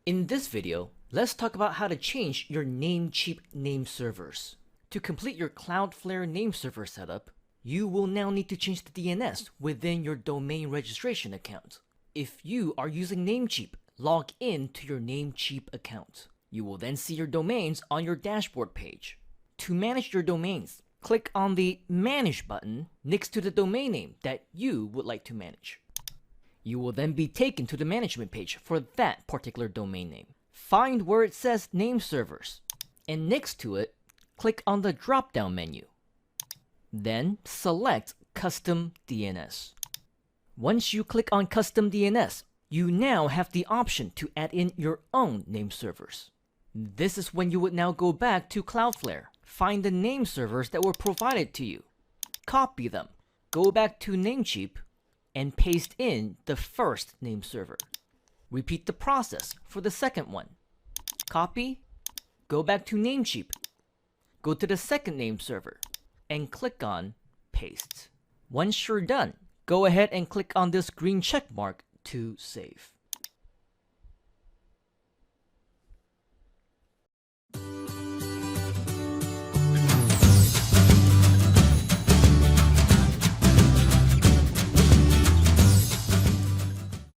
In this video, let's talk about how to change your Namecheap Nameservers. To complete your Cloudflare nameserver setup, you will now need to change the DNS within your domain registration account. If you are using Namecheap, log in to your Namecheap account. You will then see your domains on your dashboard page. To manage your domains, click on the Manage button next to the domain name that you would like to manage. You will then be taken to the management page for that particular domain name. Find where it says Nameservers, and next to it, click on the drop-down menu. Then select Custom DNS. Once you click on Custom DNS, you now have the option to add in your own nameservers. This is when you would now go back to Cloudflare, find the nameservers that were provided to you, copy them, go back to Namecheap, and paste in the first nameserver. Repeat the process for the second one. Copy, go back to Namecheap, go to the second nameserver, and click on Paste. Once you're done, go ahead and click on this green check mark to save.